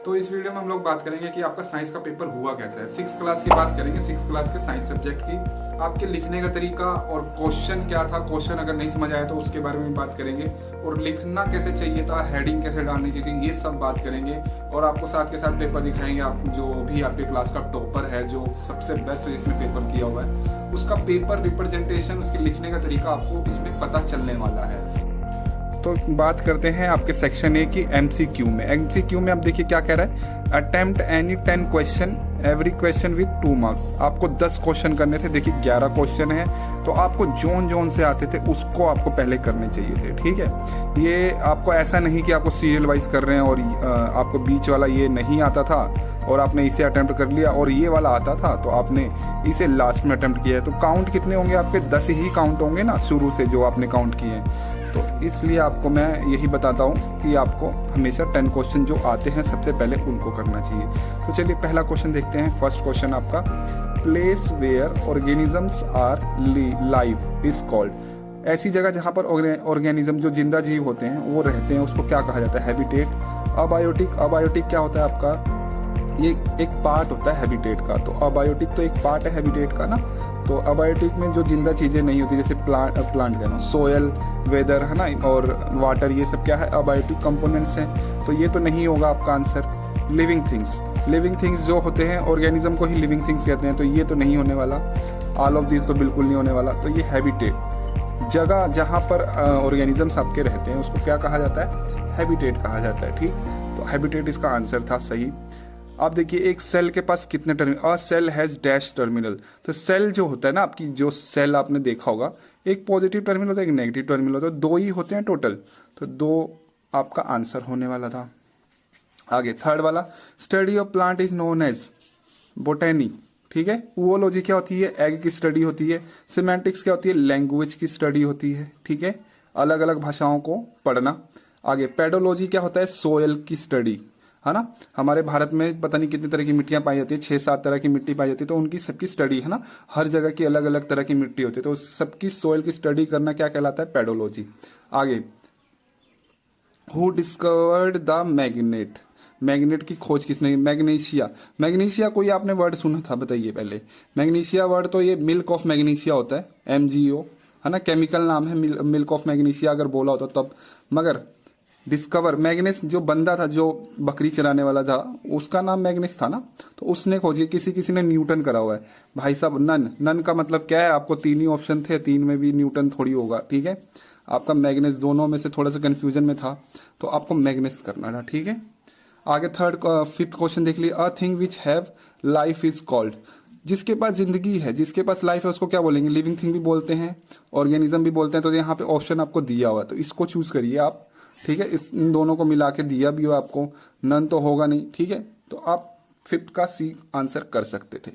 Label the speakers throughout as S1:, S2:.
S1: तो इस वीडियो में हम लोग बात करेंगे कि आपका साइंस का पेपर हुआ कैसा है। 6th क्लास की बात करेंगे, 6th क्लास के साइंस सब्जेक्ट की, आपके लिखने का तरीका और क्वेश्चन क्या था, क्वेश्चन अगर नहीं समझ आया तो उसके बारे में बात करेंगे, और लिखना कैसे चाहिए था, हेडिंग कैसे डालनी चाहिए थी, ये सब बात करेंगे। और आपको साथ के साथ पेपर दिखाएंगे, आप जो भी आपके क्लास का टॉपर है, जो सबसे बेस्ट जिसने पेपर किया हुआ है, उसका पेपर रिप्रेजेंटेशन, उसके लिखने का तरीका आपको इसमें पता चलने वाला है। तो बात करते हैं आपके सेक्शन ए की एमसीक्यू में। एमसीक्यू में आप देखिए क्या कह रहा है, attempt any 10 question, every question with 2 marks. आपको 10 क्वेश्चन करने थे। देखिए 11 क्वेश्चन है, तो आपको जोन जोन से आते थे उसको आपको पहले करने चाहिए थे, ठीक है। ये आपको ऐसा नहीं कि आपको सीरियल वाइज कर रहे हैं और आपको बीच वाला ये नहीं आता था और आपने इसे अटेम्प्ट कर लिया, और ये वाला आता था तो आपने इसे लास्ट में अटेम्प्ट किया है। तो काउंट कितने होंगे आपके? 10 ही काउंट होंगे ना शुरू से जो आपने काउंट किए हैं। तो इसलिए आपको मैं यही बताता हूँ कि आपको हमेशा 10 क्वेश्चन जो आते हैं सबसे पहले उनको करना चाहिए। तो चलिए पहला क्वेश्चन देखते हैं। फर्स्ट क्वेश्चन आपका, place where organisms are live is called. ऐसी जगह जहाँ पर ऑर्गेनिज्म जो जिंदा जीव होते हैं वो रहते हैं, उसको क्या कहा जाता है? हैबिटेट। अबायोटिक, अबायोटिक क्या होता है आपका? ये एक पार्ट होता है हैबिटेट का। तो अबायोटिक तो एक पार्ट है हैबिटेट का ना। तो अबायोटिक में जो जिंदा चीजें नहीं होती, जैसे प्लांट कहना, सोयल, वेदर है ना, और वाटर, ये सब क्या है? अबायोटिक कंपोनेंट्स हैं। तो ये तो नहीं होगा आपका answer. Living things, living things जो होते हैं ऑर्गेनिज्म को ही लिविंग थिंग्स कहते हैं, तो ये तो नहीं होने वाला। ऑल ऑफ दिस तो बिल्कुल नहीं होने वाला। तो ये हैबिटेट, जगह जहाँ पर ऑर्गेनिजम्स आपके रहते हैं उसको क्या कहा जाता है? हैबिटेट कहा जाता है, ठीक। तो हैबिटेट इसका आंसर था सही। आप देखिए एक सेल के पास कितने terminal, a cell has dash terminal. तो सेल जो होता है ना, आपकी जो सेल आपने देखा होगा, एक पॉजिटिव टर्मिनल होता है, एक नेगेटिव टर्मिनल होता है, 2 ही होते हैं टोटल। तो 2 आपका आंसर होने वाला था। आगे थर्ड वाला, study of plant is known as botany, ठीक है। उओलॉजी क्या होती है? एग की स्टडी होती है। सिमेंटिक्स क्या होती है? लैंग्वेज की स्टडी होती है, ठीक है, अलग अलग भाषाओं को पढ़ना। आगे पेडोलॉजी क्या होता है? सोयल की स्टडी, है ना। हमारे भारत में पता नहीं कितनी तरह की मिट्टियां पाई जाती है, 6-7 तरह की मिट्टी पाई जाती है, तो उनकी सबकी स्टडी है ना, हर जगह की अलग अलग तरह की मिट्टी होती है, तो सबकी सोयल की स्टडी करना क्या कहलाता है? पेडोलॉजी। आगे, who discovered the magnet, magnet की खोज किसने की? मैग्नीशिया। मैग्नीशिया कोई आपने वर्ड सुना था? बताइए पहले। मैग्नीशिया वर्ड तो ये मिल्क ऑफ मैग्नीशिया होता है, MgO, है ना, केमिकल नाम है मिल्क ऑफ मैग्नीशिया अगर बोला होता तब। मगर डिस्कवर, मैग्नेस जो बंदा था जो बकरी चराने वाला था उसका नाम मैग्नेस था ना, तो उसने खोजी। किसी ने न्यूटन करा हुआ है भाई साहब। नन का मतलब क्या है? आपको 3 ही ऑप्शन थे, 3 में भी न्यूटन थोड़ी होगा, ठीक है। आपका मैग्नेस दोनों में से थोड़ा सा कंफ्यूजन में था, तो आपको मैग्नेस करना था, ठीक है। आगे फिफ्थ क्वेश्चन देख लीजिए, a thing which have life is called. जिसके पास जिंदगी है, जिसके पास लाइफ है, उसको क्या बोलेंगे? लिविंग थिंग भी बोलते हैं, ऑर्गेनिज्म भी बोलते हैं। तो यहाँ पे ऑप्शन आपको दिया हुआ है, तो इसको चूज करिए आप, ठीक है। इन दोनों को मिला के दिया भी हो आपको, नन तो होगा नहीं, ठीक है। तो आप 5th का सी आंसर कर सकते थे।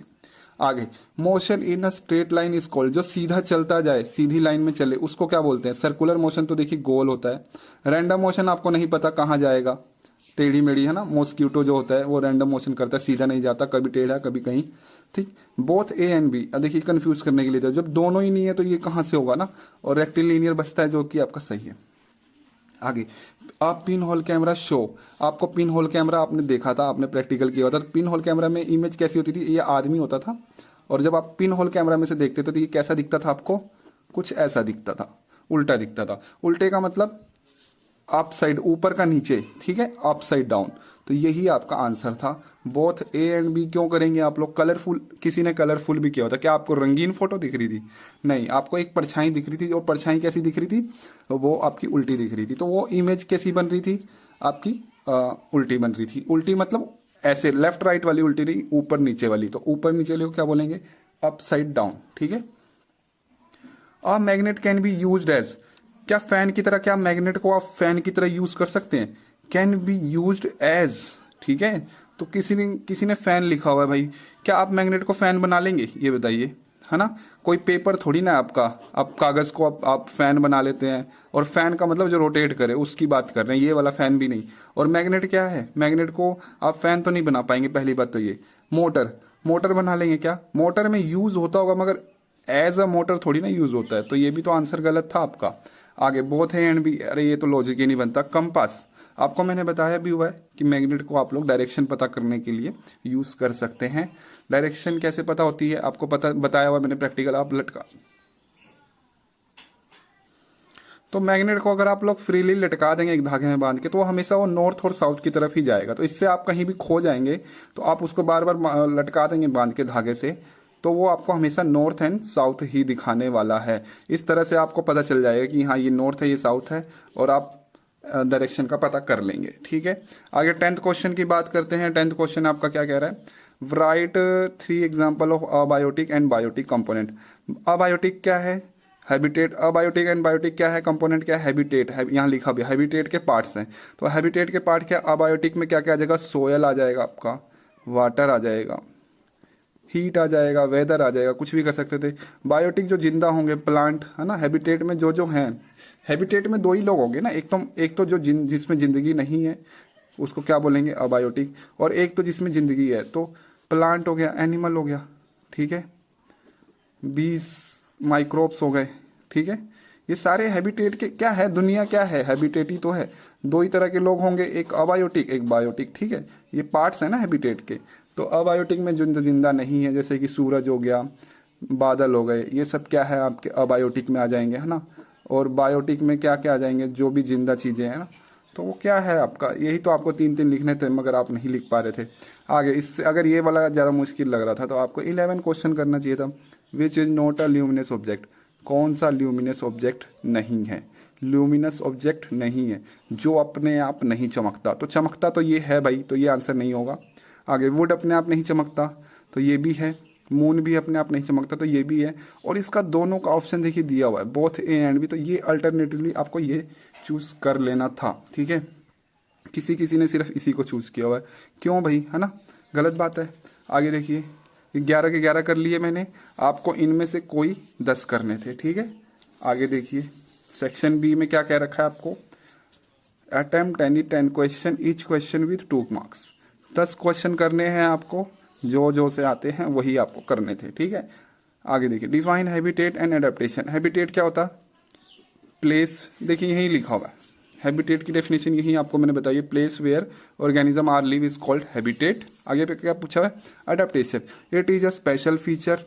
S1: आगे, motion in a straight line is called. जो सीधा चलता जाए, सीधी लाइन में चले, उसको क्या बोलते हैं? सर्कुलर मोशन तो देखिए गोल होता है। रैंडम मोशन आपको नहीं पता कहाँ जाएगा, टेढ़ी मेढ़ी, है ना। मॉस्किटो जो होता है वो रैंडम मोशन करता है, सीधा नहीं जाता, कभी टेढ़ा कभी कहीं, ठीक। बोथ ए एंड बी, देखिए कंफ्यूज करने के लिए था, जब दोनों ही नहीं है तो ये कहाँ से होगा ना, और रेक्टिलिनियर बचता है जो कि आपका सही है। आगे, आप पिन होल कैमरा शो। आपको पिन होल कैमरा आपने देखा था, आपने प्रैक्टिकल किया था। तो पिन होल कैमरा में इमेज कैसी होती थी? ये आदमी होता था, और जब आप पिन होल कैमरा में से देखते थे तो ये कैसा दिखता था आपको? कुछ ऐसा दिखता था, उल्टा दिखता था। उल्टे का मतलब अप साइड, ऊपर का नीचे, ठीक है, अप साइड डाउन। तो यही आपका आंसर था। बोथ ए एंड बी क्यों करेंगे आप लोग? कलरफुल, किसी ने कलरफुल भी किया होता। क्या आपको रंगीन फोटो दिख रही थी? नहीं, आपको एक परछाई दिख रही थी, और परछाई कैसी दिख रही थी? वो आपकी उल्टी दिख रही थी। तो वो इमेज कैसी बन रही थी आपकी? उल्टी बन रही थी। उल्टी मतलब ऐसे लेफ्ट राइट वाली उल्टी नहीं, ऊपर नीचे वाली। तो ऊपर नीचे वाली को क्या बोलेंगे? अप साइड डाउन, ठीक है। A magnet can be used as, क्या फैन की तरह, क्या मैग्नेट को आप फैन की तरह यूज कर सकते हैं? कैन बी यूज्ड एज, ठीक है। तो किसी ने फैन लिखा हुआ है भाई, क्या आप मैग्नेट को फैन बना लेंगे? ये बताइए, है ना। कोई पेपर थोड़ी ना आपका, आप कागज को आप फैन बना लेते हैं, और फैन का मतलब जो रोटेट करे उसकी बात कर रहे हैं, ये वाला फैन भी नहीं। और मैग्नेट क्या है? मैग्नेट को आप फैन तो नहीं बना पाएंगे, पहली बात तो ये। मोटर बना लेंगे क्या? मोटर में यूज होता होगा, मगर एज अ मोटर थोड़ी ना यूज होता है। तो ये भी तो आंसर गलत था आपका। आगे, बोथ है एंड बी, अरे ये तो लॉजिक ही नहीं बनता। कंपास, आपको मैंने बताया भी हुआ है कि मैग्नेट को आप लोग डायरेक्शन पता करने के लिए यूज कर सकते हैं। डायरेक्शन कैसे पता होती है आपको पता बताया हुआ मैंने प्रैक्टिकल, आप लटका तो मैग्नेट को अगर आप लोग फ्रीली लटका देंगे एक धागे में बांध के तो वो हमेशा वो नॉर्थ और साउथ की तरफ ही जाएगा। तो इससे आप कहीं भी खो जाएंगे तो आप उसको बार बार लटका देंगे बांध के धागे से, तो वो आपको हमेशा नॉर्थ एंड साउथ ही दिखाने वाला है। इस तरह से आपको पता चल जाएगा कि हाँ ये नॉर्थ है ये साउथ है, और आप डायरेक्शन का पता कर लेंगे। ठीक है, आगे 10th क्वेश्चन की बात करते हैं। 10th क्वेश्चन आपका क्या कह रहा है, write 3 example of abiotic and biotic component. Abiotic क्या है, हैबिटेट। अबायोटिक एंड बायोटिक क्या है, कंपोनेंट क्या है, हैबिटेट है, यहाँ लिखा भी हैबिटेट के पार्ट्स हैं। तो हैबिटेट के पार्ट क्या, अबायोटिक में क्या क्या आ जाएगा, सोयल आ जाएगा आपका, वाटर आ जाएगा, हीट आ जाएगा, वेदर आ जाएगा, कुछ भी कर सकते थे। बायोटिक जो जिंदा होंगे, प्लांट है ना। हैबिटेट में जो जो हैं, हैबिटेट में 2 ही लोग होंगे ना, एक तो जो जिसमें जिंदगी नहीं है उसको क्या बोलेंगे, अबायोटिक, और एक तो जिसमें जिंदगी है, तो प्लांट हो गया, एनिमल हो गया। ठीक है, बीज, माइक्रोब्स हो गए। ठीक है, ये सारे हैबिटेट के क्या है, दुनिया क्या है, हैबिटेट ही तो है। 2 ही तरह के लोग होंगे, एक अबायोटिक एक बायोटिक। ठीक है, ये पार्ट्स है ना हैबिटेट के। तो अबायोटिक में जो जिंदा नहीं है, जैसे कि सूरज हो गया, बादल हो गए, ये सब क्या है आपके अबायोटिक में आ जाएंगे, है ना। और बायोटिक में क्या क्या आ जाएंगे, जो भी जिंदा चीजें हैं ना, तो वो क्या है आपका, यही तो आपको 3 लिखने थे मगर आप नहीं लिख पा रहे थे। आगे इससे अगर ये वाला ज़्यादा मुश्किल लग रहा था तो आपको 11 क्वेश्चन करना चाहिए था। Which is not a luminous object, कौन सा ल्यूमिनस ऑब्जेक्ट नहीं है, ल्यूमिनस ऑब्जेक्ट नहीं है जो अपने आप नहीं चमकता। तो चमकता तो ये है भाई, तो ये आंसर नहीं होगा। आगे वुड अपने आप नहीं चमकता, तो ये भी है। मून भी अपने आप नहीं चमकता, तो ये भी है। और इसका दोनों का ऑप्शन देखिए दिया हुआ है, बोथ ए एंड बी, तो ये अल्टरनेटिवली आपको ये चूज कर लेना था। ठीक है, किसी किसी ने सिर्फ इसी को चूज किया हुआ है, क्यों भाई, है ना, गलत बात है। आगे देखिए 11 के 11 कर लिए मैंने, आपको इनमें से कोई 10 करने थे। ठीक है, आगे देखिए सेक्शन बी में क्या कह रखा है आपको, attempt any 10 question, each question with 2 marks. 10 question करने हैं आपको, जो से आते हैं वही आपको करने थे। ठीक है, आगे देखिए define habitat and adaptation. Habitat क्या होता है, प्लेस, देखिए यही लिखा हुआ है, हैबिटेट की डेफिनेशन यही आपको मैंने बताई, place where organism are live is called habitat. आगे पे क्या पूछा है, adaptation, it is a special feature.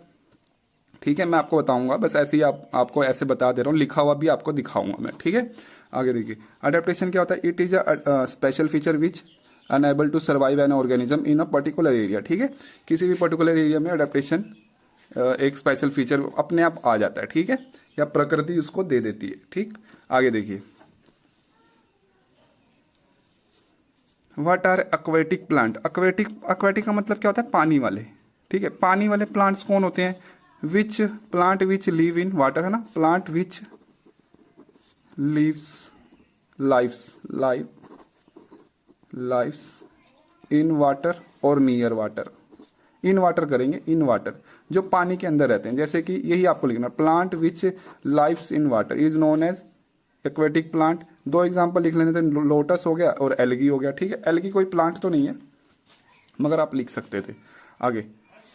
S1: ठीक है, मैं आपको बताऊंगा, बस ऐसे ही आपको ऐसे बता दे रहा हूँ, लिखा हुआ भी आपको दिखाऊंगा मैं। ठीक है, आगे देखिए अडेप्टेशन क्या होता है, it is a special feature which enable to survive an organism in a particular area. ठीक है, किसी भी पर्टिकुलर एरिया में अडेप्टेशन एक स्पेशल फीचर अपने आप आ जाता है। ठीक है, या प्रकृति उसको दे देती है। ठीक, आगे देखिए what are aquatic plant. Aquatic का मतलब क्या होता है, पानी वाले। ठीक है, पानी वाले प्लांट्स कौन होते हैं, which plant which live in water, है ना, plant which lives in water और नियर वाटर। इन वाटर करेंगे, इन वाटर जो पानी के अंदर रहते हैं, जैसे कि यही आपको लिखना, plant which lives in water is known as aquatic plant. 2 example लिख लेने थे, लोटस हो गया और एल्गी हो गया। ठीक है, एल्गी कोई प्लांट तो नहीं है मगर आप लिख सकते थे। आगे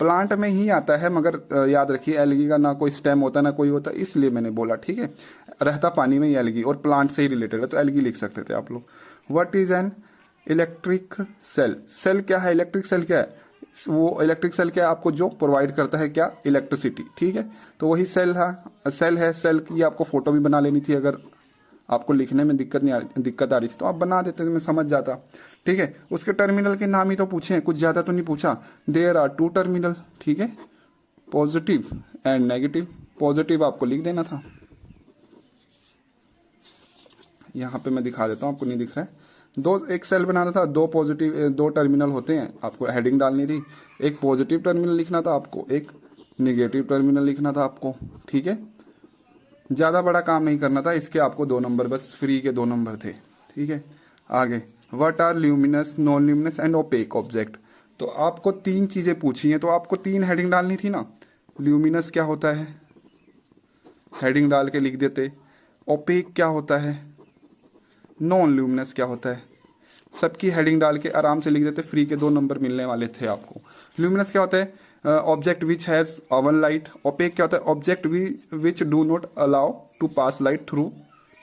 S1: प्लांट में ही आता है, मगर याद रखिए एल्गी का ना कोई स्टेम होता ना कोई होता, इसलिए मैंने बोला। ठीक है, रहता पानी में ही एल्गी और प्लांट से ही रिलेटेड है, तो एल्गी लिख सकते थे आप लोग। What is an electric cell, cell क्या है, इलेक्ट्रिक सेल क्या है, वो इलेक्ट्रिक सेल क्या है, आपको जो प्रोवाइड करता है क्या, इलेक्ट्रिसिटी। ठीक है, तो वही सेल है। सेल की आपको फोटो भी बना लेनी थी, अगर आपको लिखने में दिक्कत आ रही थी तो आप बना देते, मैं समझ जाता। ठीक है, उसके टर्मिनल के नाम ही तो पूछे, कुछ ज्यादा तो नहीं पूछा। There are 2 terminal. ठीक है, पॉजिटिव एंड नेगेटिव। पॉजिटिव आपको लिख देना था, यहाँ पे मैं दिखा देता हूँ, आपको नहीं दिख रहा है। एक सेल बनाना था, 2 पॉजिटिव 2 टर्मिनल होते हैं, आपको हेडिंग डालनी थी। एक पॉजिटिव टर्मिनल लिखना था आपको, एक निगेटिव टर्मिनल लिखना था आपको। ठीक है, ज्यादा बड़ा काम नहीं करना था, इसके आपको 2 नंबर, बस फ्री के 2 नंबर थे। ठीक है, आगे what are luminous, non luminous and opaque object. तो आपको 3 चीजें पूछी हैं, तो आपको 3 हेडिंग डालनी थी ना। ल्यूमिनस क्या होता है, हेडिंग डाल के लिख देते। ओपेक क्या होता है, नॉन ल्यूमिनस क्या होता है, सबकी हेडिंग डाल के आराम से लिख देते, फ्री के 2 नंबर मिलने वाले थे आपको। ल्यूमिनस क्या होता है, object which has own light. Opaque क्या होता है, object which do not allow to pass light through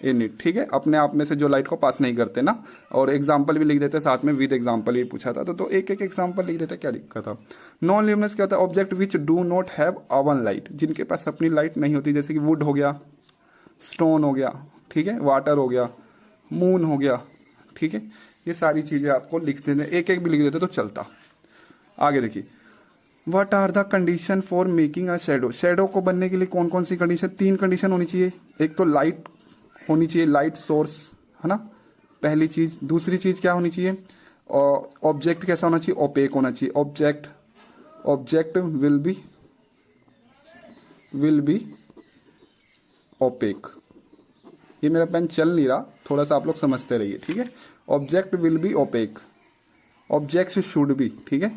S1: in it, ठीक है, अपने आप में से जो लाइट को पास नहीं करते ना। और एग्जाम्पल भी लिख देते साथ में, विद एग्जाम्पल ही पूछा था तो एक एक एग्जाम्पल लिख देते, क्या दिक्कत था। नॉन ल्यूमिनस क्या होता है, object which do not have own light, जिनके पास अपनी लाइट नहीं होती, जैसे कि वुड हो गया, स्टोन हो गया, ठीक है, वाटर हो गया, मून हो गया, ठीक है, ये सारी चीजें आपको लिख देते, एक एक भी लिख देते तो चलता। आगे देखिए, what are the condition for making a shadow, shadow को बनने के लिए कौन कौन सी कंडीशन, 3 कंडीशन होनी चाहिए। एक तो लाइट होनी चाहिए, लाइट सोर्स, है ना, पहली चीज। दूसरी चीज क्या होनी चाहिए, और ऑब्जेक्ट कैसा होना चाहिए, ओपेक होना चाहिए। Object will be opaque. ये मेरा पेन चल नहीं रहा, थोड़ा सा आप लोग समझते रहिए, ठीक है। Object will be opaque, object should be, ठीक है।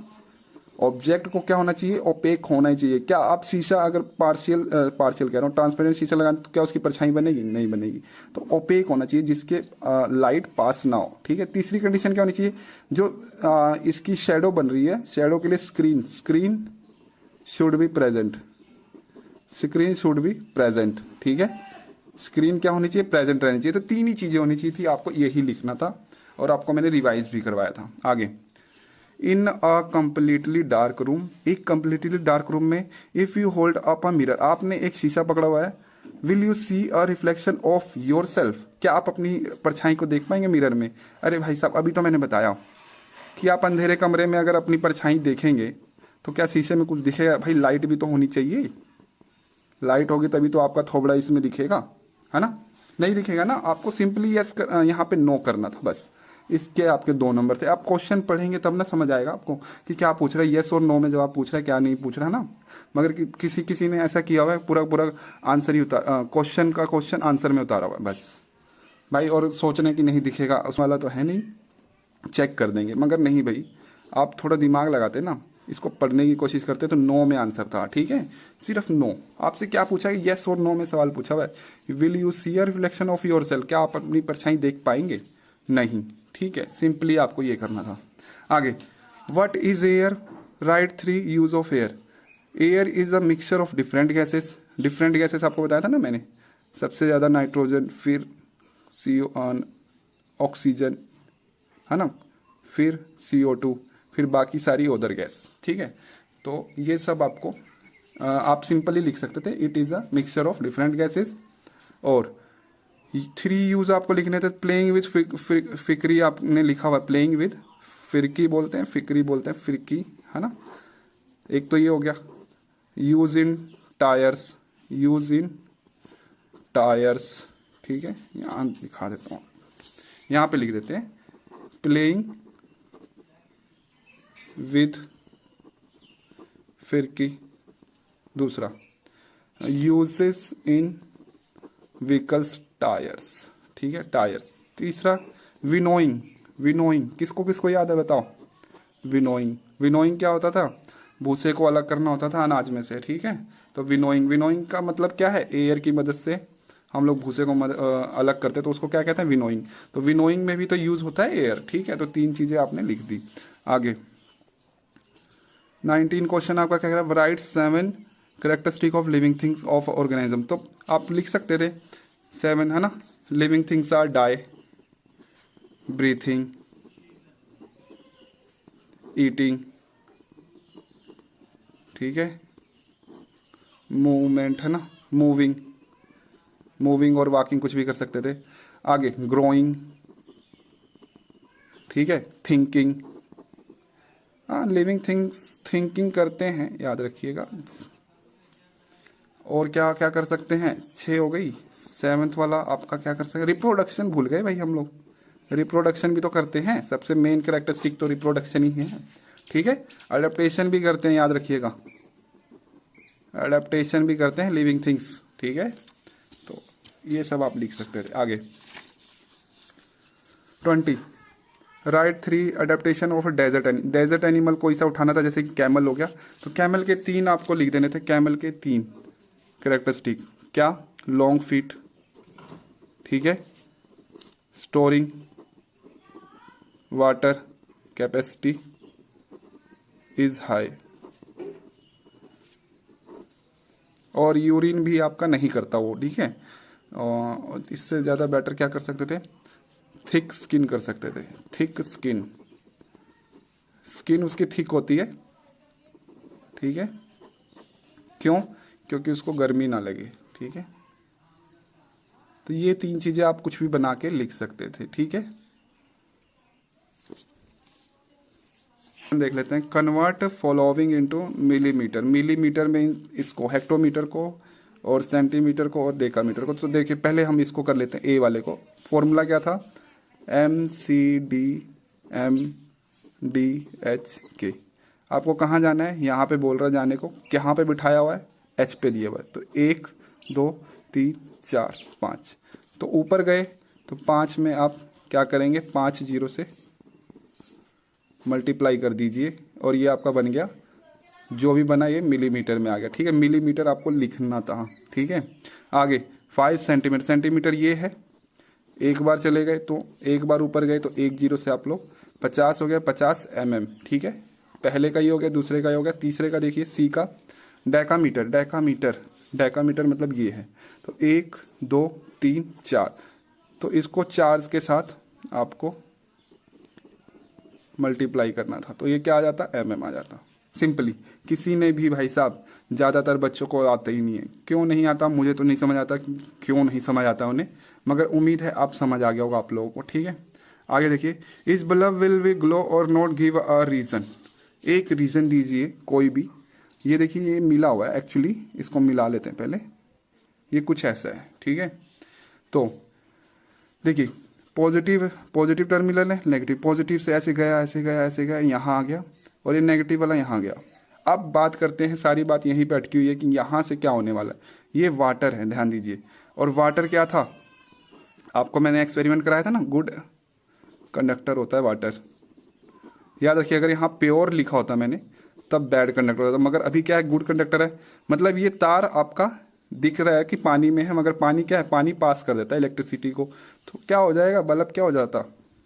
S1: ऑब्जेक्ट को क्या होना चाहिए, ओपेक होना ही चाहिए। क्या आप शीशा अगर पार्शियल कह रहा हूँ, ट्रांसपेरेंट शीशा लगाएं तो क्या उसकी परछाई बनेगी, नहीं बनेगी। तो ओपेक होना चाहिए जिसके लाइट पास ना हो, ठीक है। तीसरी कंडीशन क्या होनी चाहिए, जो इसकी शेडो बन रही है, शेडो के लिए screen should be present, screen should be present, ठीक है। स्क्रीन क्या होनी चाहिए, प्रेजेंट रहनी चाहिए। तो 3 ही चीजें होनी चाहिए थी, आपको यही लिखना था और आपको मैंने रिवाइज भी करवाया था। आगे, in a completely dark room, एक कंप्लीटली डार्क रूम में if you hold up a mirror, आपने एक शीशा पकड़ा हुआ है, will you see a reflection of yourself, क्या आप अपनी परछाई को देख पाएंगे मिरर में। अरे भाई साहब, अभी तो मैंने बताया कि आप अंधेरे कमरे में अगर अपनी परछाई देखेंगे तो क्या शीशे में कुछ दिखेगा, भाई लाइट भी तो होनी चाहिए, लाइट होगी तभी तो आपका थोबड़ा इसमें दिखेगा, है ना, नहीं दिखेगा ना। आपको सिंपली यस यहाँ पे नो करना था बस। इसके आपके 2 नंबर थे। आप क्वेश्चन पढ़ेंगे तब ना समझ आएगा आपको कि क्या पूछ रहा है, यस और नो में जवाब पूछ रहा है, क्या नहीं पूछ रहा है ना। मगर किसी ने ऐसा किया हुआ है, पूरा आंसर ही क्वेश्चन का क्वेश्चन आंसर में उतारा हुआ है बस भाई, और सोचने की नहीं दिखेगा उस वाला तो है नहीं, चेक कर देंगे। मगर नहीं भाई, आप थोड़ा दिमाग लगाते ना, इसको पढ़ने की कोशिश करते तो नो में आंसर था, ठीक है, सिर्फ नो। आपसे क्या पूछा है, यस और नो में सवाल पूछा हुआ है। Will you see a reflection of yourself, क्या आप अपनी परछाई देख पाएंगे, नहीं, ठीक है, सिंपली आपको ये करना था। आगे, what is air, right 3 use of air. Air is a mixture of different gases, different gases आपको बताया था ना मैंने, सबसे ज्यादा नाइट्रोजन, फिर ऑक्सीजन, है ना, फिर CO2, फिर बाकी सारी अदर गैस, ठीक है। तो ये सब आपको आप सिंपली लिख सकते थे, it is a mixture of different gases. और 3 यूज आपको लिखने थे, प्लेइंग विद फिक्री आपने लिखा हुआ, प्लेइंग विद फिरकी बोलते हैं, फिक्री बोलते हैं, फिरकी, है ना। एक तो ये हो गया, यूज इन टायर्स, ठीक है, यहाँ दिखा देता हूँ, यहाँ पे लिख देते हैं, प्लेइंग विद फिरकी। दूसरा, यूजेस इन व्हीकल्स, टायर्स, ठीक है, टायर्स। तीसरा, विनोइंग, किसको किसको याद है बताओ। विनोइंग क्या होता था, भूसे को अलग करना होता था अनाज में से, ठीक है। तो विनोइंग का मतलब क्या है, एयर की मदद से हम लोग भूसे को अलग करते, तो उसको क्या कहते हैं, विनोइंग। तो विनोइंग में भी तो यूज होता है एयर, ठीक है। तो 3 चीजें आपने लिख दी। आगे 19 क्वेश्चन आपका क्या कह रहा है, write 7 characteristic of living things of organism. तो आप लिख सकते थे 7, है ना। Living things are die, breathing, eating, ठीक है, मूवमेंट, है ना, मूविंग और वॉकिंग कुछ भी कर सकते थे। आगे ग्रोइंग, ठीक है, थिंकिंग, हाँ, लिविंग थिंग्स थिंकिंग करते हैं, याद रखिएगा। और क्या क्या कर सकते हैं, 6 हो गई। 7th वाला आपका क्या कर सकते हैं, रिप्रोडक्शन भूल गए भाई हम लोग, रिप्रोडक्शन भी तो करते हैं, सबसे मेन कैरेक्टरिस्टिक तो रिप्रोडक्शन ही है, ठीक है। अडेप्टेशन भी करते हैं, याद रखिएगा, अडेप्टेशन भी करते हैं लिविंग थिंग्स, ठीक है। तो ये सब आप लिख सकते थे। आगे 20, write 3 adaptation of desert animal, कोई सा उठाना था, जैसे कि कैमल हो गया, तो कैमल के 3 आपको लिख देने थे, कैमल के 3 कैरेक्टरिस्टिक, क्या, लॉन्ग फीट, ठीक है, storing water capacity is high, और यूरिन भी आपका नहीं करता वो, ठीक है। और इससे ज़्यादा बेटर क्या कर सकते थे, थिक स्किन कर सकते थे। थिक स्किन, स्किन उसकी थिक होती है, ठीक है, क्यों, क्योंकि उसको गर्मी ना लगे, ठीक है। तो ये 3 चीज़ें आप कुछ भी बना के लिख सकते थे, ठीक है। देख लेते हैं, convert following into millimetre. Millimetre में इसको, हेक्टोमीटर को और सेंटीमीटर को और डेकामीटर को। तो देखिए पहले हम इसको कर लेते हैं, ए वाले को। फॉर्मूला क्या था, MCD/MDH। आपको कहाँ जाना है, यहाँ पे बोल रहा है जाने को, कहाँ पे बिठाया हुआ है, H पे दिया हुआ है। तो 1 2 3 4 5, तो ऊपर गए तो 5 में आप क्या करेंगे, 5 0 से मल्टीप्लाई कर दीजिए और ये आपका बन गया, जो भी बना ये मिलीमीटर में आ गया, ठीक है। मिलीमीटर आपको लिखना था, ठीक है। आगे 5 सेंटीमीटर, सेंटीमीटर ये है, एक बार चले गए तो एक बार ऊपर गए तो 1 0 से आप लोग 50 हो गया, 50 mm, ठीक है। पहले का ही हो गया, दूसरे का ही हो गया, तीसरे का देखिए सी का डेकामीटर। डेकामीटर, डेकामीटर मतलब ये है। तो 1 2 3 4, तो इसको 4 के साथ आपको मल्टीप्लाई करना था, तो ये क्या आ जाता, mm आ जाता। सिंपली, किसी ने भी भाई साहब, ज़्यादातर बच्चों को आता ही नहीं है। क्यों नहीं आता मुझे तो नहीं समझ आता, क्यों नहीं समझ आता उन्हें, मगर उम्मीद है आप समझ आ गया होगा आप लोगों को, ठीक है। आगे देखिए, इस बल्ब विल वी ग्लो और नॉट गिव अ रीज़न। एक रीज़न दीजिए कोई भी। ये देखिए ये मिला हुआ है, एक्चुअली इसको मिला लेते हैं पहले। ये कुछ ऐसा है, ठीक है। तो देखिए पॉजिटिव, पॉजिटिव टर्मिनल है, नेगेटिव, पॉजिटिव से ऐसे गया ऐसे गया ऐसे गया, यहाँ आ गया, और ये नेगेटिव वाला यहाँ गया। अब बात करते हैं, सारी बात यहीं पे अटकी हुई है कि यहाँ से क्या होने वाला है। ये वाटर है, ध्यान दीजिए। और वाटर क्या था, आपको मैंने एक्सपेरिमेंट कराया था ना, गुड कंडक्टर होता है वाटर। याद रखिए, अगर यहाँ प्योर लिखा होता मैंने तब बैड कंडक्टर होता, मगर अभी क्या है, गुड कंडक्टर है। मतलब ये तार आपका दिख रहा है कि पानी में है, मगर पानी क्या है, पानी पास कर देता है इलेक्ट्रिसिटी को। तो क्या हो जाएगा, बल्ब क्या हो जाता,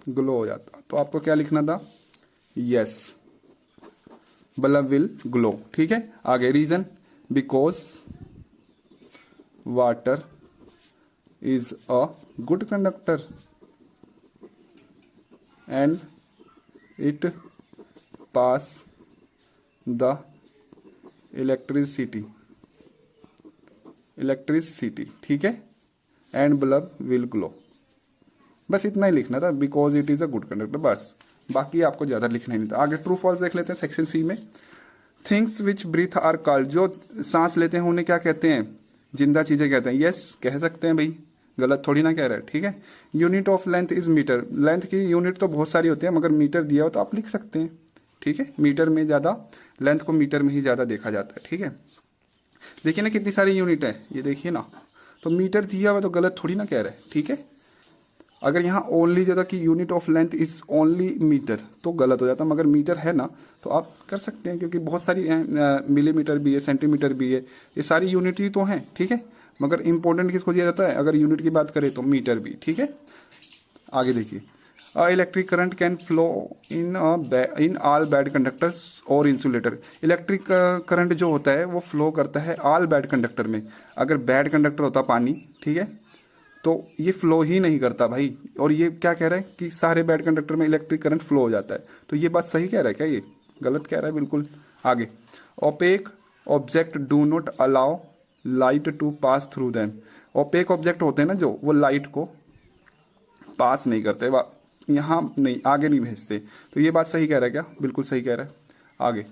S1: ग्लो हो जाता। तो आपको क्या लिखना था, यस, बल्ब विल ग्लो, ठीक है। आगे reason, because water is a good conductor and it pass the electricity, ठीक है, एंड बल्ब विल ग्लो। बस इतना ही लिखना था, because it is a good conductor, बस। बाकी आपको ज्यादा लिखना ही नहीं था। आगे ट्रू फॉल्स देख लेते हैं सेक्शन सी में। Things which breathe are called, जो सांस लेते हैं उन्हें क्या कहते हैं, जिंदा चीजें कहते हैं। यस कह सकते हैं भाई, गलत थोड़ी ना कह रहे हैं, ठीक है। Unit of length is metre, लेंथ की यूनिट तो बहुत सारी होती है, मगर मीटर दिया हो तो आप लिख सकते हैं, ठीक है। मीटर में ज्यादा, लेंथ को मीटर में ही ज्यादा देखा जाता है, ठीक है। देखिए ना कितनी सारी यूनिट है, ये देखिए ना, तो मीटर दिया हुआ तो गलत थोड़ी ना कह रहे हैं, ठीक है। अगर यहाँ ओनली जो था कि unit of length is only metre तो गलत हो जाता, मगर मीटर है ना तो आप कर सकते हैं, क्योंकि बहुत सारी मिलीमीटर भी है, सेंटीमीटर भी है, ये सारी यूनिट ही तो हैं, ठीक है। मगर इंपॉर्टेंट किसको दिया जाता है, अगर यूनिट की बात करें तो मीटर भी, ठीक है। आगे देखिए, electric current can flow in all bad conductors और इंसुलेटर। इलेक्ट्रिक करंट जो होता है वो फ्लो करता है ऑल बैड कंडक्टर में। अगर बैड कंडक्टर होता पानी, ठीक है, तो ये फ्लो ही नहीं करता भाई। और ये क्या कह रहा है कि सारे बैड कंडक्टर में इलेक्ट्रिक करंट फ्लो हो जाता है, तो ये बात सही कह रहा है क्या, ये गलत कह रहा है बिल्कुल। आगे, opaque object do not allow light to pass through them. Opaque object होते हैं ना जो, वो लाइट को पास नहीं करते, यहाँ नहीं, आगे नहीं भेजते। तो ये बात सही कह रहा है क्या, बिल्कुल सही कह रहा है। आगे,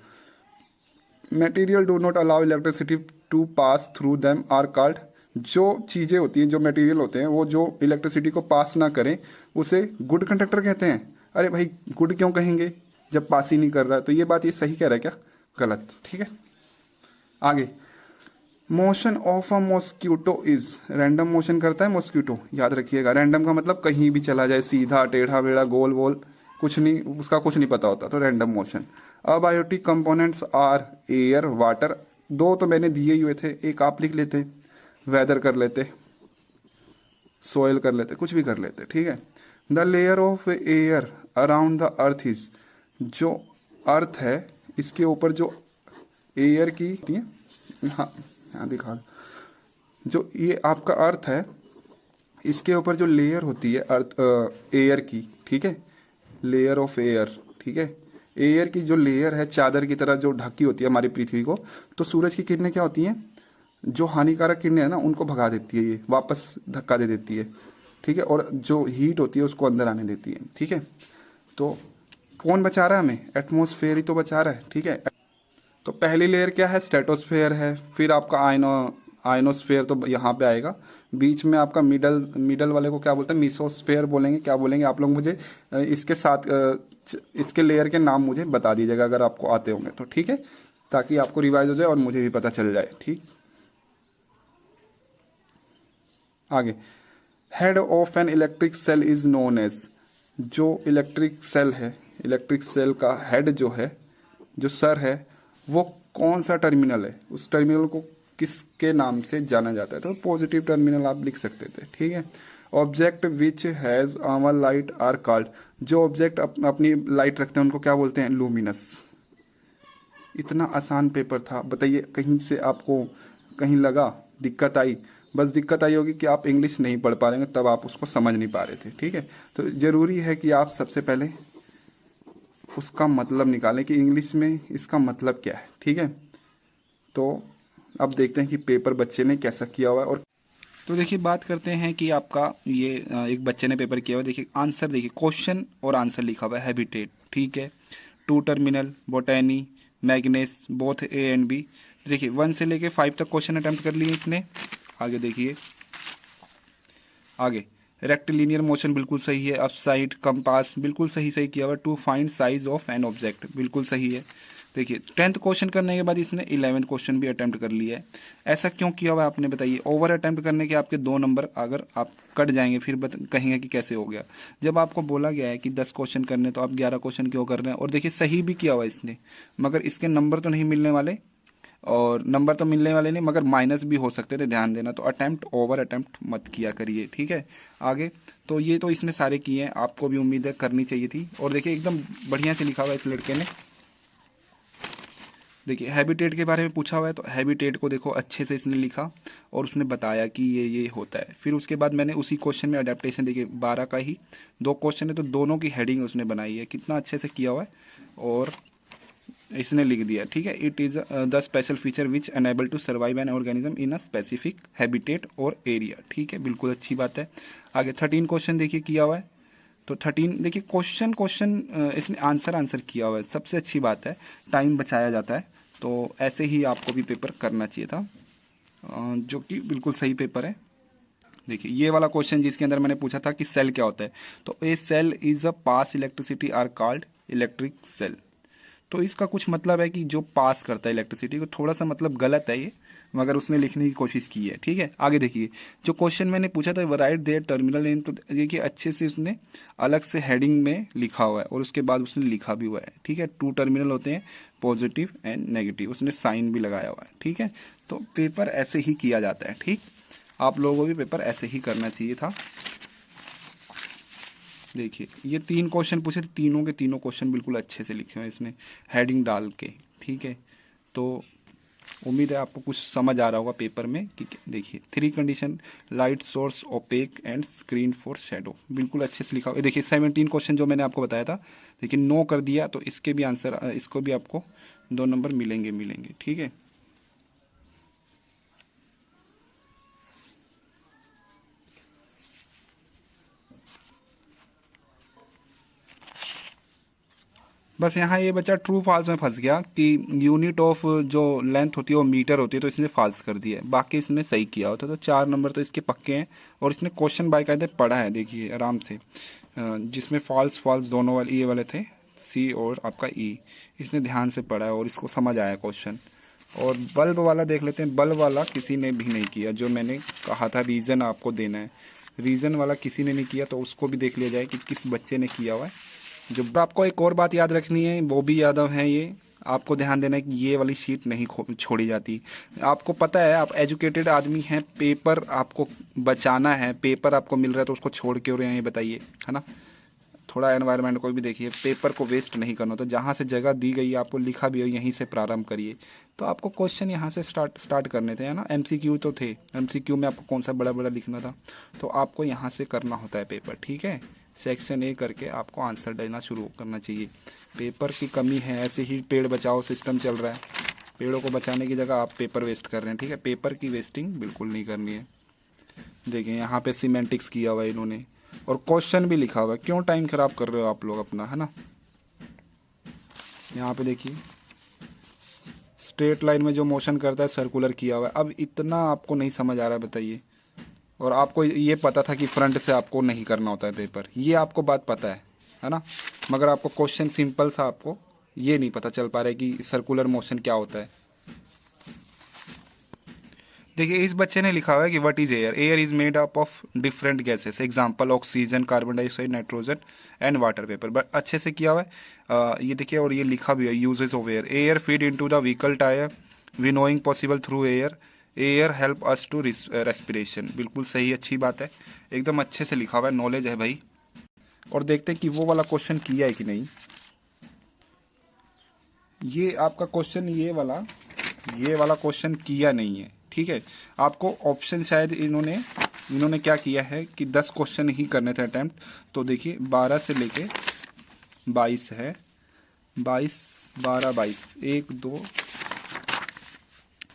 S1: material do not allow electricity to pass through them are called, जो चीजें होती हैं, जो मटेरियल होते हैं, वो जो इलेक्ट्रिसिटी को पास ना करें उसे गुड कंडक्टर कहते हैं। अरे भाई गुड क्यों कहेंगे जब पास ही नहीं कर रहा है, तो ये बात ये सही कह रहा है क्या, गलत, ठीक है। आगे, motion of a mosquito is, random motion करता है मॉस्क्यूटो, याद रखिएगा। रैंडम का मतलब कहीं भी चला जाए, सीधा टेढ़ा बेड़ा गोल वोल, कुछ नहीं, उसका कुछ नहीं पता होता, तो random motion. Abiotic components are air water, दो तो मैंने दिए हुए थे, एक आप लिख लेते, वेदर कर लेते, सोयल कर लेते, कुछ भी कर लेते, ठीक है। The layer of air around the earth is, जो अर्थ है इसके ऊपर जो एयर की, हाँ यहाँ दिखा, जो ये आपका अर्थ है इसके ऊपर जो लेयर होती है अर्थ एयर की, ठीक है, लेयर ऑफ एयर, ठीक है, एयर की जो लेयर है चादर की तरह जो ढकी होती है हमारी पृथ्वी को, तो सूरज की किरणें क्या होती हैं, जो हानिकारक किरणें हैं ना उनको भगा देती है, ये वापस धक्का दे देती है, ठीक है, और जो हीट होती है उसको अंदर आने देती है, ठीक है। तो कौन बचा रहा है हमें, एटमॉस्फेयर ही तो बचा रहा है, ठीक है। तो पहली लेयर क्या है, स्ट्रेटोस्फेयर है, फिर आपका आयनोस्फेयर तो यहाँ पे आएगा, बीच में आपका मिडल वाले को क्या बोलते हैं, मीसोस्फेयर बोलेंगे, क्या बोलेंगे आप लोग मुझे इसके साथ इसके लेयर के नाम मुझे बता दीजिएगा अगर आपको आते होंगे तो, ठीक है, ताकि आपको रिवाइज हो जाए और मुझे भी पता चल जाए, ठीक। आगे, head of an electric cell is known as, जो इलेक्ट्रिक सेल है, इलेक्ट्रिक सेल का हेड जो है, जो सर है, वो कौन सा टर्मिनल है, उस टर्मिनल को किसके नाम से जाना जाता है, तो पॉजिटिव टर्मिनल आप लिख सकते थे, ठीक है। Object which has our light are called, जो ऑब्जेक्ट अपनी लाइट रखते हैं उनको क्या बोलते हैं, लूमिनस। इतना आसान पेपर था, बताइए कहीं से आपको कहीं लगा दिक्कत आई, बस दिक्कत आई होगी कि आप इंग्लिश नहीं पढ़ पा रहे हैं, तब आप उसको समझ नहीं पा रहे थे, ठीक है। तो जरूरी है कि आप सबसे पहले उसका मतलब निकालें कि इंग्लिश में इसका मतलब क्या है, ठीक है। तो अब देखते हैं कि पेपर बच्चे ने कैसा किया हुआ है। और तो देखिए बात करते हैं कि आपका ये एक बच्चे ने पेपर किया हुआ है, देखिए आंसर, देखिए क्वेश्चन और आंसर लिखा हुआ है, हैबिटेट, ठीक है, टू टर्मिनल, बोटैनी, मैग्नेस, बोथ ए एंड बी। देखिए 1 से लेके 5 तक क्वेश्चन अटेम्प्ट कर लिए इसने। आगे देखिए, आगे रेक्टिलिनियर मोशन बिल्कुल सही है, अपसाइड, कंपास बिल्कुल सही किया हुआ, to find size of an object बिल्कुल सही है। देखिए 10th क्वेश्चन करने के बाद इसने 11th क्वेश्चन भी अटेम्प्ट कर लिया है। ऐसा क्यों किया हुआ है आपने बताइए, ओवर अटेम्प्ट करने के आपके 2 नंबर अगर आप कट जाएंगे फिर कहेंगे कि कैसे हो गया, जब आपको बोला गया है कि 10 क्वेश्चन करने तो आप 11 क्वेश्चन क्यों कर रहे हैं। और देखिए सही भी किया हुआ है इसने, मगर इसके नंबर तो नहीं मिलने वाले, और नंबर तो मिलने वाले नहीं मगर माइनस भी हो सकते थे, ध्यान देना। तो अटेम्प्ट ओवर अटेम्प्ट मत किया करिए, ठीक है। आगे तो ये तो इसने सारे किए हैं, आपको भी उम्मीद है करनी चाहिए थी। और देखिए एकदम बढ़िया से लिखा हुआ है इस लड़के ने। देखिए हैबिटेट के बारे में पूछा हुआ है, तो हैबिटेट को देखो अच्छे से इसने लिखा और उसने बताया कि ये होता है। फिर उसके बाद मैंने उसी क्वेश्चन में अडेप्टेशन, देखिए 12 का ही 2 क्वेश्चन है तो दोनों की हेडिंग उसने बनाई है, कितना अच्छे से किया हुआ है और इसने लिख दिया, ठीक है। It is the special feature which enable to survive an organism in a specific habitat और एरिया, ठीक है, बिल्कुल अच्छी बात है। आगे 13 क्वेश्चन देखिए किया हुआ है, तो 13 देखिए क्वेश्चन इसमें आंसर किया हुआ है, सबसे अच्छी बात है, टाइम बचाया जाता है। तो ऐसे ही आपको भी पेपर करना चाहिए था, जो कि बिल्कुल सही पेपर है। देखिए ये वाला क्वेश्चन जिसके अंदर मैंने पूछा था कि सेल क्या होता है, तो a cell is a pass electricity are called electric cell. तो इसका कुछ मतलब है कि जो पास करता है इलेक्ट्रिसिटी को, थोड़ा सा मतलब गलत है ये, मगर उसने लिखने की कोशिश की है, ठीक है। आगे देखिए जो क्वेश्चन मैंने पूछा था राइट देयर टर्मिनल इन, तो देखिए अच्छे से उसने अलग से हेडिंग में लिखा हुआ है और उसके बाद उसने लिखा भी हुआ है, ठीक है। 2 टर्मिनल होते हैं, पॉजिटिव एंड नेगेटिव, उसने साइन भी लगाया हुआ है, ठीक है। तो पेपर ऐसे ही किया जाता है, ठीक, आप लोगों को भी पेपर ऐसे ही करना चाहिए था। देखिए ये 3 क्वेश्चन पूछे थे, तीनों के तीनों क्वेश्चन बिल्कुल अच्छे से लिखे हुए हैं इसमें हेडिंग डाल के, ठीक है। तो उम्मीद है आपको कुछ समझ आ रहा होगा पेपर में कि देखिए 3 condition, light source, opaque and screen for shadow, बिल्कुल अच्छे से लिखा हुआ है। देखिए 17 क्वेश्चन जो मैंने आपको बताया था, लेकिन 9 कर दिया, तो इसके भी आंसर, इसको भी आपको 2 नंबर मिलेंगे, ठीक है। बस यहाँ ये बच्चा ट्रू फॉल्स में फंस गया कि यूनिट ऑफ जो लेंथ होती है वो मीटर होती है, तो इसने फॉल्स कर दिया है, बाकी इसने सही किया होता। तो 4 नंबर तो इसके पक्के हैं और इसने क्वेश्चन बाकायदे पढ़ा है, देखिए आराम से, जिसमें फॉल्स दोनों वाले ये वाले थे, सी और आपका ई, इसने ध्यान से पढ़ा है और इसको समझ आया क्वेश्चन। और बल्ब वाला देख लेते हैं, बल्ब वाला किसी ने भी नहीं किया, जो मैंने कहा था रीज़न आपको देना है, रीज़न वाला किसी ने नहीं किया, तो उसको भी देख लिया जाए कि किस बच्चे ने किया हुआ है। जो आपको एक और बात याद रखनी है, वो भी याद है, ये आपको ध्यान देना है कि ये वाली शीट नहीं छोड़ी जाती। आपको पता है आप एजुकेटेड आदमी हैं, पेपर आपको बचाना है, पेपर आपको मिल रहा है तो उसको छोड़ के हो रहे हैं, ये बताइए, है ना। थोड़ा एनवायरनमेंट को भी देखिए, पेपर को वेस्ट नहीं करना। तो जहाँ से जगह दी गई है आपको, लिखा भी हो यहीं से प्रारंभ करिए। तो आपको क्वेश्चन यहाँ से स्टार्ट करने थे, है ना। एमसीक्यू तो थे, एमसीक्यू में आपको कौन सा बड़ा बड़ा लिखना था, तो आपको यहाँ से करना होता है पेपर, ठीक है। सेक्शन ए करके आपको आंसर देना शुरू करना चाहिए। पेपर की कमी है, ऐसे ही पेड़ बचाओ सिस्टम चल रहा है, पेड़ों को बचाने की जगह आप पेपर वेस्ट कर रहे हैं, ठीक है। पेपर की वेस्टिंग बिल्कुल नहीं करनी है। देखिए यहाँ पे सीमेंटिक्स किया हुआ है इन्होंने, और क्वेश्चन भी लिखा हुआ है। क्यों टाइम खराब कर रहे हो आप लोग अपना, है ना। यहाँ पे देखिए स्ट्रेट लाइन में जो मोशन करता है सर्कुलर किया हुआ है। अब इतना आपको नहीं समझ आ रहा है, बताइए। और आपको ये पता था कि फ्रंट से आपको नहीं करना होता है पेपर, ये आपको बात पता है ना। मगर आपको क्वेश्चन सिंपल सा, आपको ये नहीं पता चल पा रहा है कि सर्कुलर मोशन क्या होता है। देखिए इस बच्चे ने लिखा हुआ है कि what is air. Air is made up of different gases, example oxygen, carbon dioxide, nitrogen and water vapour. But अच्छे से किया हुआ है ये देखिए, और ये लिखा भी है uses of air. Air feed into the vehicle tyre, winnowing possible through air, air help us to respiration. बिल्कुल सही, अच्छी बात है, एकदम अच्छे से लिखा हुआ है, नॉलेज है भाई। और देखते हैं कि वो वाला क्वेश्चन किया है कि नहीं। ये आपका क्वेश्चन ये वाला क्वेश्चन किया नहीं है, ठीक है। आपको ऑप्शन शायद इन्होंने क्या किया है कि 10 क्वेश्चन ही करने थे अटेम्प्ट। तो देखिए 12 से लेके 22 है, 22 12 22 1 2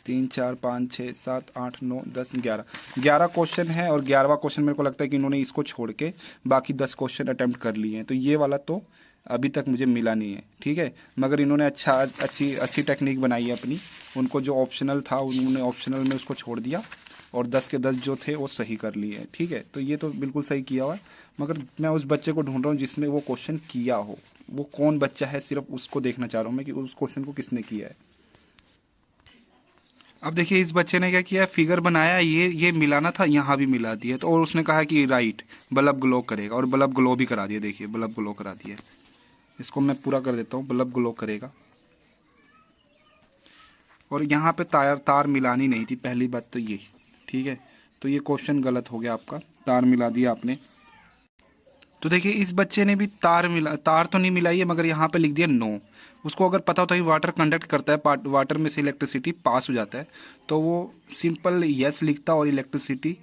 S1: 3 4 5 6 7 8 9 10 11 क्वेश्चन है। और 11वां क्वेश्चन मेरे को लगता है कि इन्होंने इसको छोड़ के बाकी 10 क्वेश्चन अटेम्प्ट कर लिए हैं। तो ये वाला तो अभी तक मुझे मिला नहीं है, ठीक है। मगर इन्होंने अच्छी टेक्निक बनाई है अपनी। उनको जो ऑप्शनल था उन्होंने ऑप्शनल में उसको छोड़ दिया, और 10 के 10 जो थे वो सही कर लिए, ठीक है। तो ये तो बिल्कुल सही किया हुआ है। मगर मैं उस बच्चे को ढूंढ रहा हूँ जिसने वो क्वेश्चन किया हो। वो कौन बच्चा है, सिर्फ उसको देखना चाह रहा हूँ मैं कि उस क्वेश्चन को किसने किया है। अब देखिए इस बच्चे ने क्या किया, फिगर बनाया, ये मिलाना था, यहाँ भी मिला दिया। तो और उसने कहा कि राइट बल्ब ग्लो करेगा, और बल्ब ग्लो भी करा दिया। देखिए बल्ब ग्लो करा दिया। इसको मैं पूरा कर देता हूँ, बल्ब ग्लो करेगा। और यहाँ पे तार मिलानी नहीं थी, पहली बात तो ये, ठीक है। तो ये क्वेश्चन गलत हो गया आपका, तार मिला दिया आपने। तो देखिए इस बच्चे ने भी तार तो नहीं मिलाई है, मगर यहाँ पे लिख दिया नो। उसको अगर पता होता है वाटर कंडक्ट करता है, वाटर में से इलेक्ट्रिसिटी पास हो जाता है, तो वो सिंपल यस लिखता और electricity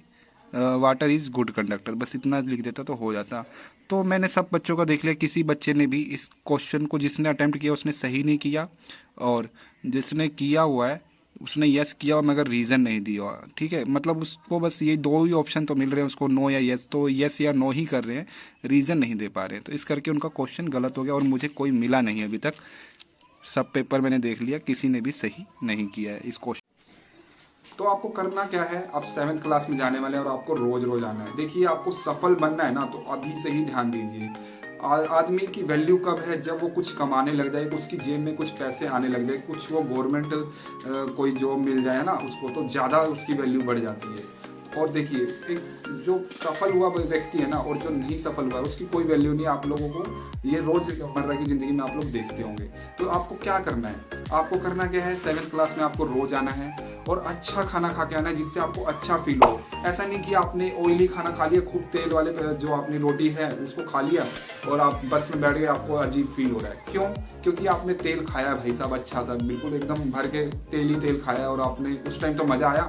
S1: water is good conductor, बस इतना लिख देता तो हो जाता। तो मैंने सब बच्चों का देख लिया, किसी बच्चे ने भी इस क्वेश्चन को जिसने अटेम्प्ट किया उसने सही नहीं किया, और जिसने किया हुआ है उसने यस किया और मगर रीज़न नहीं दिया, ठीक है। मतलब उसको बस ये 2 ही ऑप्शन तो मिल रहे हैं उसको, नो या यस, तो यस या नो ही कर रहे हैं, रीज़न नहीं दे पा रहे हैं। तो इस करके उनका क्वेश्चन गलत हो गया, और मुझे कोई मिला नहीं अभी तक। सब पेपर मैंने देख लिया, किसी ने भी सही नहीं किया है इस क्वेश्चन। तो आपको करना क्या है, आप 7th क्लास में जाने वाले हैं और आपको रोज रोज आना है। देखिए आपको सफल बनना है ना, तो अभी से ही ध्यान दीजिए। आदमी की वैल्यू कब है, जब वो कुछ कमाने लग जाए, उसकी जेब में कुछ पैसे आने लग जाए, कुछ वो गवर्नमेंट कोई जॉब मिल जाए ना उसको, तो ज़्यादा उसकी वैल्यू बढ़ जाती है। और देखिए एक जो सफल हुआ व्यक्ति है ना, और जो नहीं सफल हुआ उसकी कोई वैल्यू नहीं। आप लोगों को ये रोजमर्रा की जिंदगी में आप लोग देखते होंगे। तो आपको क्या करना है, आपको करना क्या है, 7th क्लास में आपको रोज आना है और अच्छा खाना खा के आना है, जिससे आपको अच्छा फील हो। ऐसा नहीं कि आपने ऑयली खाना खा लिया, खूब तेल वाले जो आपने रोटी है उसको खा लिया और आप बस में बैठ गए, आपको अजीब फील हो रहा है। क्यों? क्योंकि आपने तेल खाया भाई साहब, अच्छा सा बिल्कुल एकदम भर के तेल खाया, और आपने उस टाइम तो मज़ा आया,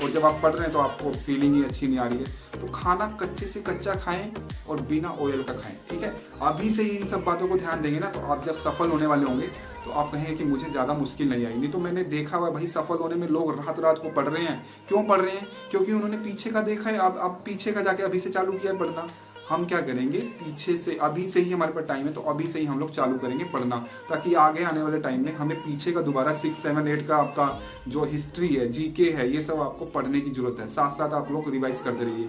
S1: और जब आप पढ़ रहे हैं तो आपको फीलिंग ही अच्छी नहीं आ रही है। तो खाना कच्चे से कच्चा खाएं और बिना ऑयल का खाएं, ठीक है। अभी से ही इन सब बातों को ध्यान देंगे ना, तो आप जब सफल होने वाले होंगे तो आप कहेंगे कि मुझे ज़्यादा मुश्किल नहीं आई। नहीं तो मैंने देखा हुआ भाई, सफल होने में लोग रात को पढ़ रहे हैं। क्यों पढ़ रहे हैं? क्योंकि उन्होंने पीछे का देखा है। अब पीछे का जाके अभी से चालू किया है पढ़ना। हम क्या करेंगे, पीछे से अभी से ही हमारे पास टाइम है, तो अभी से ही हम लोग चालू करेंगे पढ़ना, ताकि आगे आने वाले टाइम में हमें पीछे का दोबारा 6, 7, 8 का आपका जो हिस्ट्री है, जीके है, ये सब आपको पढ़ने की जरूरत है। साथ साथ आप लोग रिवाइज करते रहिए,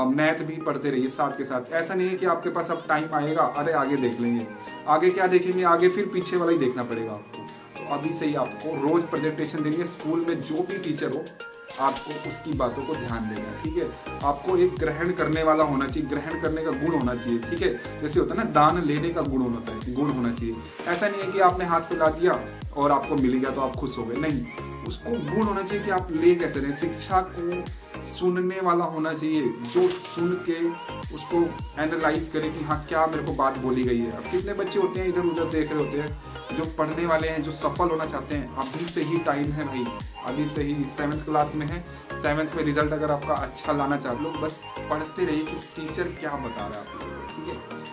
S1: मैथ भी पढ़ते रहिए साथ के साथ। ऐसा नहीं है कि आपके पास अब टाइम आएगा, अरे आगे देख लेंगे, आगे क्या देखेंगे, आगे फिर पीछे वाला ही देखना पड़ेगा आपको। तो अभी से ही आपको रोज प्रेजेंटेशन देंगे, स्कूल में जो भी टीचर हो आपको उसकी बातों को ध्यान देना है, ठीक है। आपको एक ग्रहण करने वाला होना चाहिए, ग्रहण करने का गुण होना चाहिए, ठीक है। जैसे होता है ना, दान लेने का गुण होना चाहिए। ऐसा नहीं है कि आपने हाथ फैला दिया और आपको मिल गया तो आप खुश हो गए, नहीं। उसको गुण होना चाहिए कि आप ले कैसे रहे, शिक्षा को सुनने वाला होना चाहिए, जो सुन के उसको एनालाइज करे कि हाँ क्या मेरे को बात बोली गई है। अब कितने बच्चे होते हैं इधर उधर देख रहे होते हैं, जो पढ़ने वाले हैं, जो सफल होना चाहते हैं, अभी से ही टाइम है भाई, अभी से ही 7th क्लास में है, 7th में रिजल्ट अगर आपका अच्छा लाना चाहते हो, बस पढ़ते रहिए कि टीचर क्या बता रहा है आप लोगों को, ठीक है।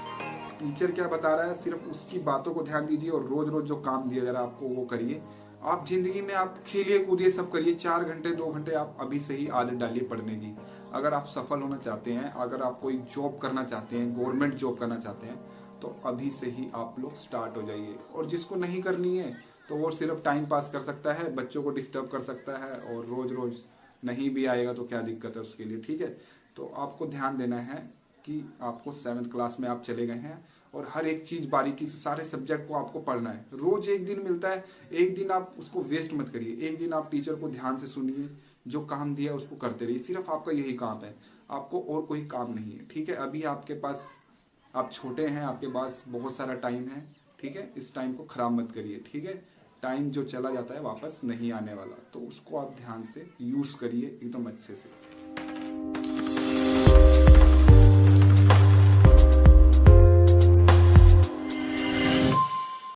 S1: टीचर क्या बता रहा है सिर्फ उसकी बातों को ध्यान दीजिए और रोज रोज जो काम दिया जा रहा है आपको वो करिए। आप जिंदगी में आप खेलिए कूदिए सब करिए, 4 घंटे 2 घंटे आप अभी से ही आदत डालिए पढ़ने की। अगर आप सफल होना चाहते हैं, अगर आप कोई जॉब करना चाहते हैं, गवर्नमेंट जॉब करना चाहते हैं, तो अभी से ही आप लोग स्टार्ट हो जाइए। और जिसको नहीं करनी है तो वो सिर्फ टाइम पास कर सकता है, बच्चों को डिस्टर्ब कर सकता है, और रोज रोज नहीं भी आएगा तो क्या दिक्कत है उसके लिए, ठीक है। तो आपको ध्यान देना है कि आपको 7th क्लास में आप चले गए हैं और हर एक चीज बारीकी से सारे सब्जेक्ट को आपको पढ़ना है। रोज एक दिन मिलता है, एक दिन आप उसको वेस्ट मत करिए, एक दिन आप टीचर को ध्यान से सुनिए, जो काम दिया उसको करते रहिए, सिर्फ आपका यही काम है, आपको और कोई काम नहीं है, ठीक है। अभी आपके पास, आप छोटे हैं, आपके पास बहुत सारा टाइम है, ठीक है। इस टाइम को खराब मत करिए, ठीक है। टाइम जो चला जाता है वापस नहीं आने वाला, तो उसको आप ध्यान से यूज करिए एकदम अच्छे से।